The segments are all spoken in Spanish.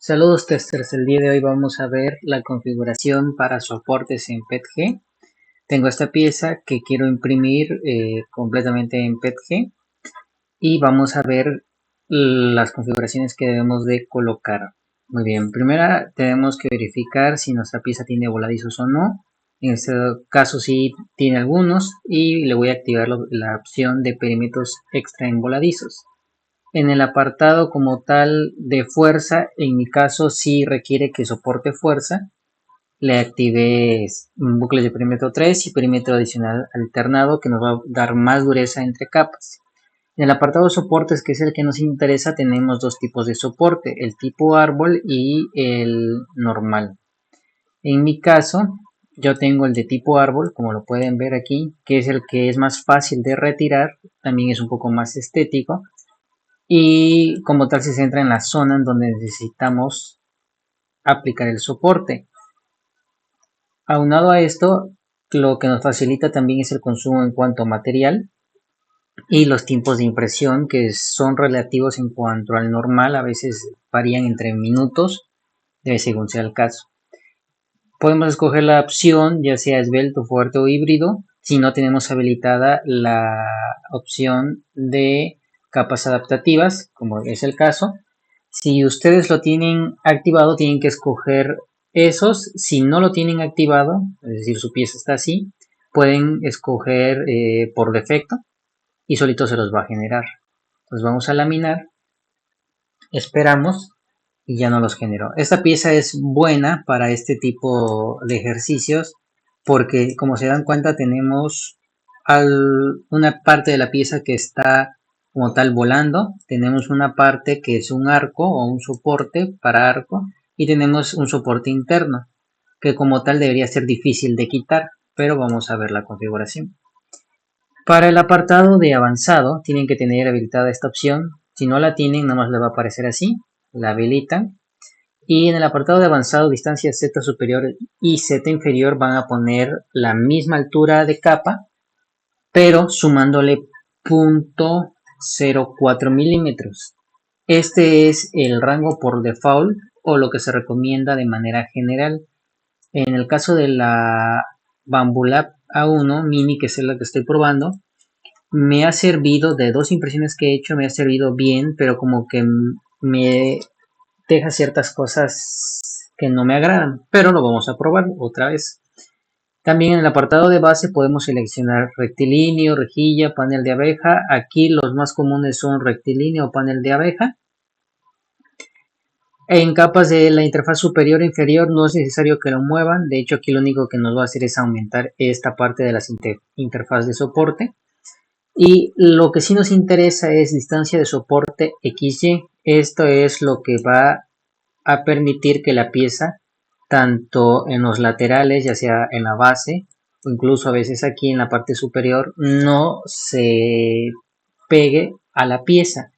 Saludos testers, el día de hoy vamos a ver la configuración para soportes en PETG. Tengo esta pieza que quiero imprimir completamente en PETG y vamos a ver las configuraciones que debemos de colocar. Muy bien, primera tenemos que verificar si nuestra pieza tiene voladizos o no. En este caso sí tiene algunos y le voy a activar la opción de perímetros extra en voladizos. En el apartado como tal de fuerza, en mi caso sí requiere que soporte fuerza. Le activé bucles de perímetro 3 y perímetro adicional alternado que nos va a dar más dureza entre capas. En el apartado de soportes, que es el que nos interesa, tenemos dos tipos de soporte, el tipo árbol y el normal. En mi caso, yo tengo el de tipo árbol, como lo pueden ver aquí, que es el que es más fácil de retirar, también es un poco más estético y como tal se centra en la zona en donde necesitamos aplicar el soporte. Aunado a esto, lo que nos facilita también es el consumo en cuanto a material y los tiempos de impresión que son relativos en cuanto al normal, a veces varían entre minutos, según sea el caso. Podemos escoger la opción ya sea esbelto, fuerte o híbrido si no tenemos habilitada la opción de capas adaptativas, como es el caso. Si ustedes lo tienen activado, tienen que escoger esos. Si no lo tienen activado, es decir, su pieza está así, pueden escoger por defecto y solito se los va a generar. Entonces vamos a laminar, esperamos y ya no los generó. Esta pieza es buena para este tipo de ejercicios porque como se dan cuenta tenemos una parte de la pieza que está como tal volando, tenemos una parte que es un arco o un soporte para arco y tenemos un soporte interno que como tal debería ser difícil de quitar, pero vamos a ver la configuración. Para el apartado de avanzado tienen que tener habilitada esta opción. Si no la tienen, nada más le va a aparecer así, la habilitan. Y en el apartado de avanzado, distancia Z superior y Z inferior van a poner la misma altura de capa, pero sumándole 0.04 milímetros. Este es el rango por default o lo que se recomienda de manera general. En el caso de la Bambulab A1 Mini, que es la que estoy probando, me ha servido de dos impresiones que he hecho, me ha servido bien, pero como que me deja ciertas cosas que no me agradan, pero lo vamos a probar otra vez. También en el apartado de base podemos seleccionar rectilíneo, rejilla, panel de abeja. Aquí los más comunes son rectilíneo o panel de abeja. En capas de la interfaz superior e inferior no es necesario que lo muevan. De hecho, aquí lo único que nos va a hacer es aumentar esta parte de la interfaz de soporte. Y lo que sí nos interesa es distancia de soporte XY. Esto es lo que va a permitir que la pieza, tanto en los laterales, ya sea en la base, o incluso a veces aquí en la parte superior, no se pegue a la pieza.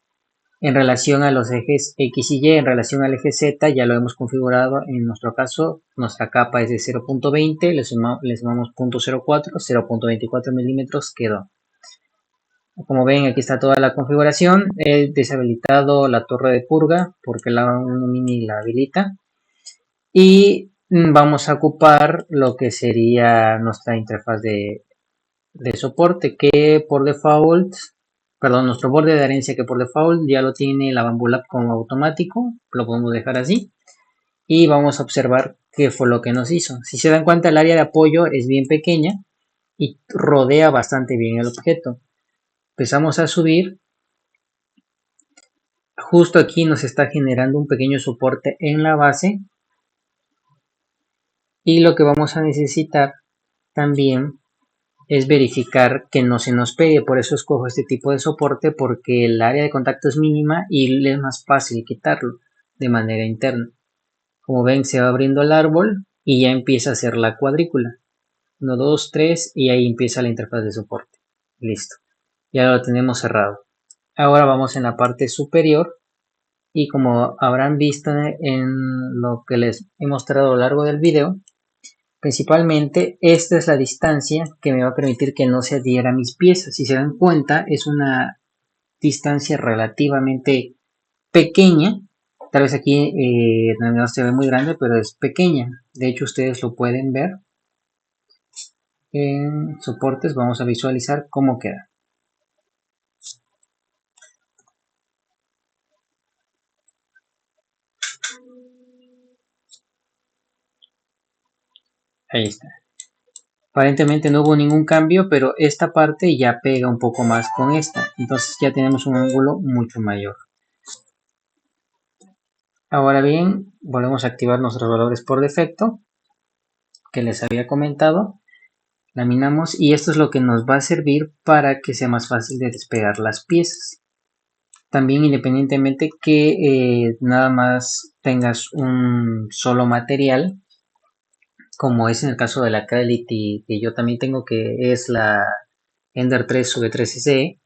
En relación a los ejes X y Y, en relación al eje Z, ya lo hemos configurado. En nuestro caso, nuestra capa es de 0.20, le sumamos 0.04, 0.24 milímetros quedó. Como ven, aquí está toda la configuración. He deshabilitado la torre de purga porque la A1 Mini la habilita. Y vamos a ocupar lo que sería nuestra interfaz de soporte, que por default, perdón, nuestro borde de adherencia que por default ya lo tiene la Bambulab como automático. Lo podemos dejar así. Y vamos a observar qué fue lo que nos hizo. Si se dan cuenta, el área de apoyo es bien pequeña y rodea bastante bien el objeto. Empezamos a subir. Justo aquí nos está generando un pequeño soporte en la base. Y lo que vamos a necesitar también es verificar que no se nos pegue. Por eso escojo este tipo de soporte, porque el área de contacto es mínima y es más fácil quitarlo de manera interna. Como ven, se va abriendo el árbol y ya empieza a hacer la cuadrícula. 1, 2, 3 y ahí empieza la interfaz de soporte. Listo. Ya lo tenemos cerrado. Ahora vamos en la parte superior y como habrán visto en lo que les he mostrado a lo largo del video, principalmente esta es la distancia que me va a permitir que no se adhiera a mis piezas. Si se dan cuenta, es una distancia relativamente pequeña. Tal vez aquí no se ve muy grande, pero es pequeña. De hecho, ustedes lo pueden ver en soportes. Vamos a visualizar cómo queda. Ahí está. Aparentemente no hubo ningún cambio, pero esta parte ya pega un poco más con esta. Entonces ya tenemos un ángulo mucho mayor. Ahora bien, volvemos a activar nuestros valores por defecto que les había comentado. Laminamos y esto es lo que nos va a servir para que sea más fácil de despegar las piezas. También independientemente que nada más tengas un solo material, como es en el caso de la Creality que yo también tengo, que es la Ender 3 V3C,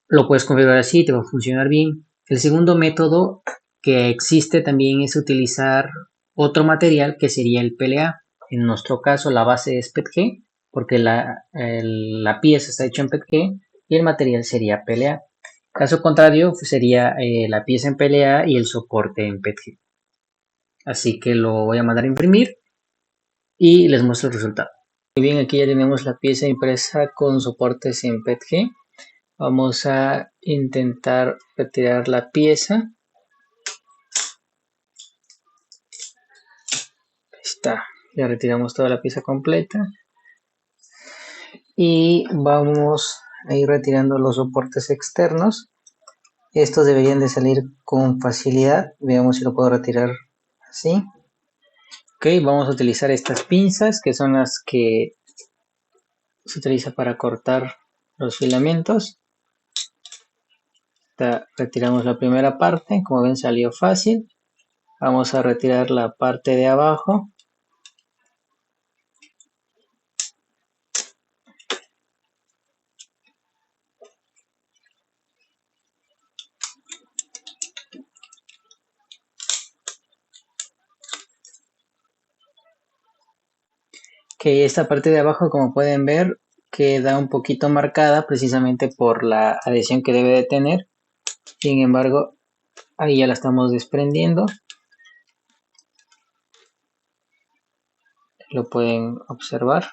lo puedes configurar así y te va a funcionar bien. El segundo método que existe también es utilizar otro material que sería el PLA. En nuestro caso la base es PETG porque la pieza está hecha en PETG y el material sería PLA. Caso contrario sería la pieza en PLA y el soporte en PETG. Así que lo voy a mandar a imprimir y les muestro el resultado. Muy bien, aquí ya tenemos la pieza impresa con soportes en PETG. Vamos a intentar retirar la pieza. Ahí está, ya retiramos toda la pieza completa. Y vamos a ir retirando los soportes externos. Estos deberían de salir con facilidad. Veamos si lo puedo retirar así. Ok, vamos a utilizar estas pinzas que son las que se utiliza para cortar los filamentos. Retiramos la primera parte, como ven salió fácil. Vamos a retirar la parte de abajo. Que esta parte de abajo, como pueden ver, queda un poquito marcada precisamente por la adhesión que debe de tener. Sin embargo, ahí ya la estamos desprendiendo. Lo pueden observar.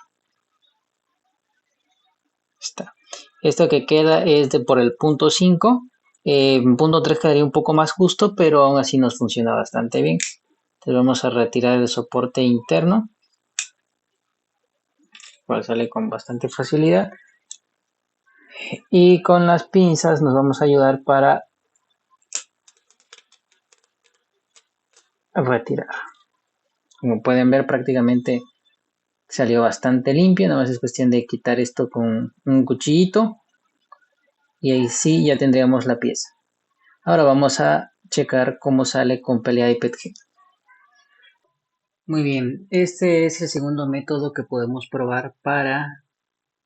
Está. Esto que queda es por el punto 5. En punto 3 quedaría un poco más justo, pero aún así nos funciona bastante bien. Entonces vamos a retirar el soporte interno, cual sale con bastante facilidad. Y con las pinzas nos vamos a ayudar para retirar. Como pueden ver, prácticamente salió bastante limpio. Nada más es cuestión de quitar esto con un cuchillito y ahí sí ya tendríamos la pieza. Ahora vamos a checar cómo sale con PLA y PETG. Muy bien, este es el segundo método que podemos probar para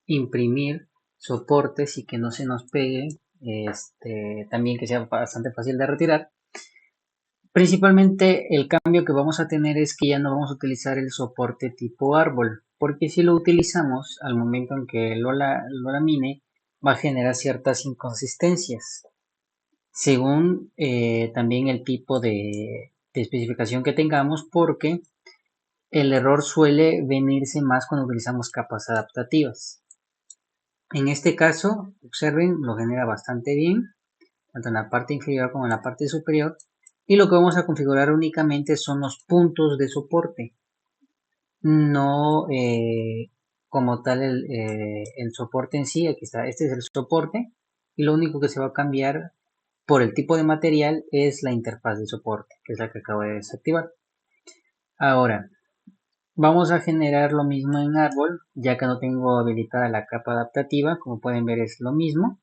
imprimir soportes y que no se nos pegue, también que sea bastante fácil de retirar. Principalmente el cambio que vamos a tener es que ya no vamos a utilizar el soporte tipo árbol, porque si lo utilizamos al momento en que lo lamine va a generar ciertas inconsistencias según también el tipo de especificación que tengamos, porque el error suele venirse más cuando utilizamos capas adaptativas. En este caso, observen, lo genera bastante bien, tanto en la parte inferior como en la parte superior. Y lo que vamos a configurar únicamente son los puntos de soporte, no como tal el soporte en sí. Aquí está, este es el soporte y lo único que se va a cambiar por el tipo de material es la interfaz de soporte, que es la que acabo de desactivar. Ahora, vamos a generar lo mismo en árbol, ya que no tengo habilitada la capa adaptativa. Como pueden ver es lo mismo.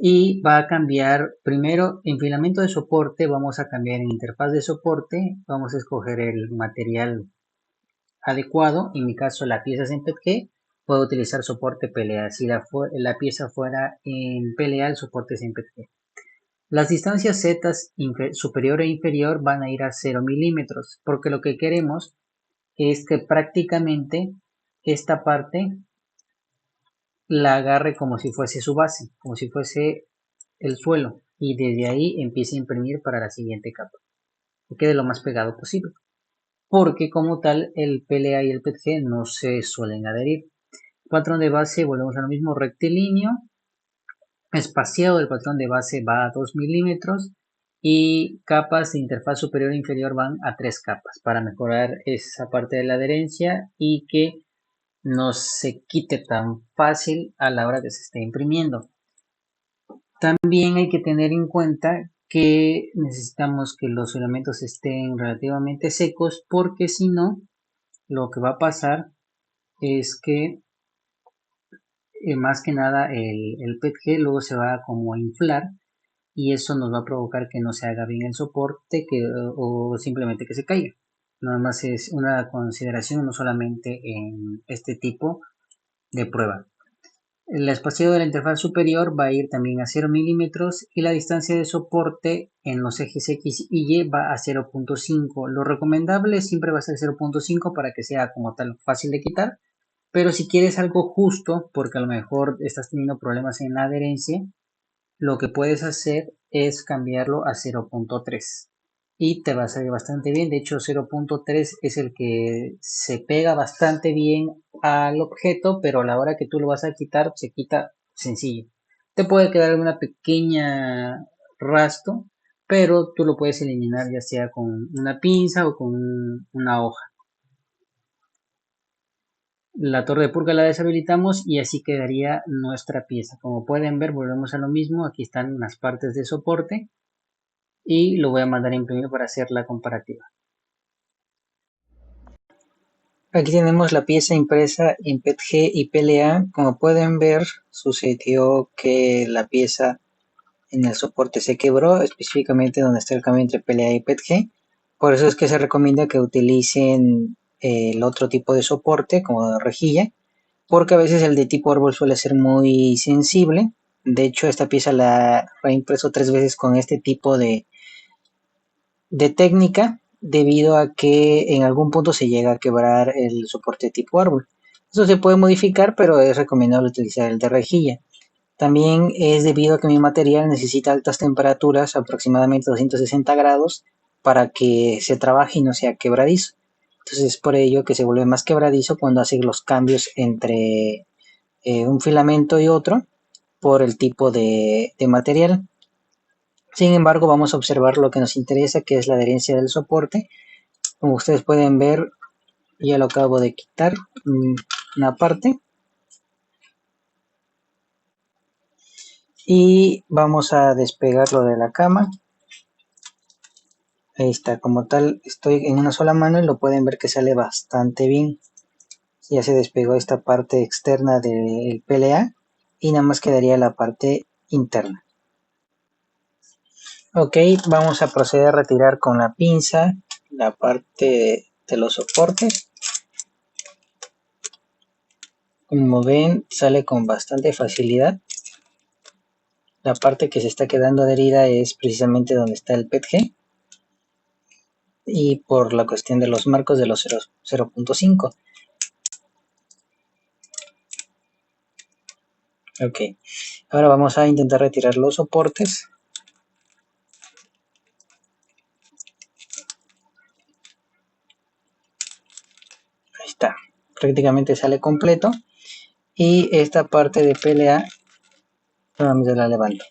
Y va a cambiar primero en filamento de soporte, vamos a cambiar en interfaz de soporte, vamos a escoger el material adecuado. En mi caso la pieza es en PETG, puedo utilizar soporte PLA. Si la pieza fuera en PLA, el soporte es en PETG. Las distancias Z superior e inferior van a ir a 0 milímetros, porque lo que queremos es que prácticamente esta parte la agarre como si fuese su base, como si fuese el suelo. y desde ahí empiece a imprimir para la siguiente capa, que quede lo más pegado posible, porque como tal el PLA y el PETG no se suelen adherir. Patrón de base, volvemos a lo mismo, rectilíneo, espaciado del patrón de base va a 2 milímetros y capas de interfaz superior e inferior van a 3 capas para mejorar esa parte de la adherencia y que no se quite tan fácil a la hora que se esté imprimiendo. También hay que tener en cuenta que necesitamos que los filamentos estén relativamente secos, porque si no, lo que va a pasar es que más que nada el PETG luego se va como a inflar y eso nos va a provocar que no se haga bien el soporte o simplemente que se caiga. Nada más es una consideración, no solamente en este tipo de prueba. El espacio de la interfaz superior va a ir también a 0 milímetros y la distancia de soporte en los ejes X y Y va a 0.5. Lo recomendable siempre va a ser 0.5 para que sea como tal fácil de quitar, pero si quieres algo justo, porque a lo mejor estás teniendo problemas en la adherencia, lo que puedes hacer es cambiarlo a 0.3 y te va a salir bastante bien. De hecho, 0.3 es el que se pega bastante bien al objeto, pero a la hora que tú lo vas a quitar, se quita sencillo. Te puede quedar una pequeña rastro, pero tú lo puedes eliminar ya sea con una pinza o con una hoja. La torre de purga la deshabilitamos y así quedaría nuestra pieza. Como pueden ver, volvemos a lo mismo. Aquí están las partes de soporte y lo voy a mandar a imprimir para hacer la comparativa. Aquí tenemos la pieza impresa en PETG y PLA. Como pueden ver, sucedió que la pieza en el soporte se quebró, específicamente donde está el cambio entre PLA y PETG. Por eso es que se recomienda que utilicen el otro tipo de soporte, como rejilla, porque a veces el de tipo árbol suele ser muy sensible. De hecho, esta pieza la he impreso 3 veces con este tipo de técnica, debido a que en algún punto se llega a quebrar el soporte tipo árbol. Eso se puede modificar, pero es recomendable utilizar el de rejilla. También es debido a que mi material necesita altas temperaturas, aproximadamente 260 grados, para que se trabaje y no sea quebradizo. Entonces es por ello que se vuelve más quebradizo cuando hace los cambios entre un filamento y otro por el tipo de material. Sin embargo, vamos a observar lo que nos interesa, que es la adherencia del soporte. Como ustedes pueden ver, ya lo acabo de quitar una parte. Y vamos a despegarlo de la cama. Ahí está, como tal, estoy en una sola mano y lo pueden ver que sale bastante bien. Ya se despegó esta parte externa del PLA y nada más quedaría la parte interna. Ok, vamos a proceder a retirar con la pinza la parte de los soportes. Como ven, sale con bastante facilidad. La parte que se está quedando adherida es precisamente donde está el PETG y por la cuestión de los marcos de los 0.5. Ok, ahora vamos a intentar retirar los soportes. Ahí está, prácticamente sale completo. Y esta parte de PLA, solamente la levanto.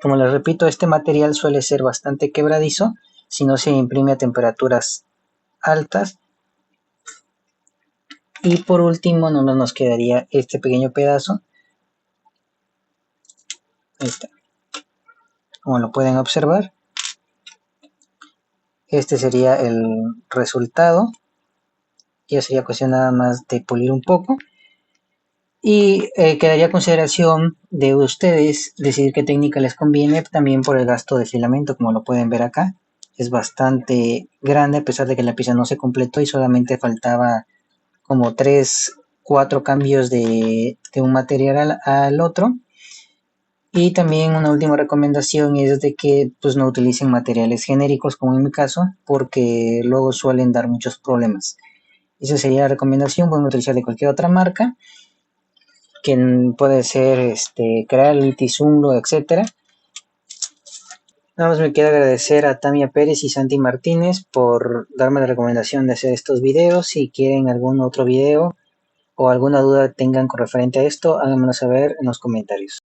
Como les repito, este material suele ser bastante quebradizo si no se imprime a temperaturas altas. Y por último, no nos quedaría este pequeño pedazo. Ahí está. Como lo pueden observar, este sería el resultado. Ya sería cuestión nada más de pulir un poco. Y quedaría a consideración de ustedes decidir qué técnica les conviene, también por el gasto de filamento, como lo pueden ver acá. Es bastante grande a pesar de que la pieza no se completó y solamente faltaba como 3, 4 cambios de un material al otro. Y también una última recomendación es de que pues no utilicen materiales genéricos como en mi caso, porque luego suelen dar muchos problemas. Esa sería la recomendación, pueden utilizar de cualquier otra marca. que puede ser Creality, Zoomlo, etcétera. Nada más me queda agradecer a Tamia Pérez y Santi Martínez por darme la recomendación de hacer estos videos. Si quieren algún otro video o alguna duda tengan con referente a esto, háganmelo saber en los comentarios.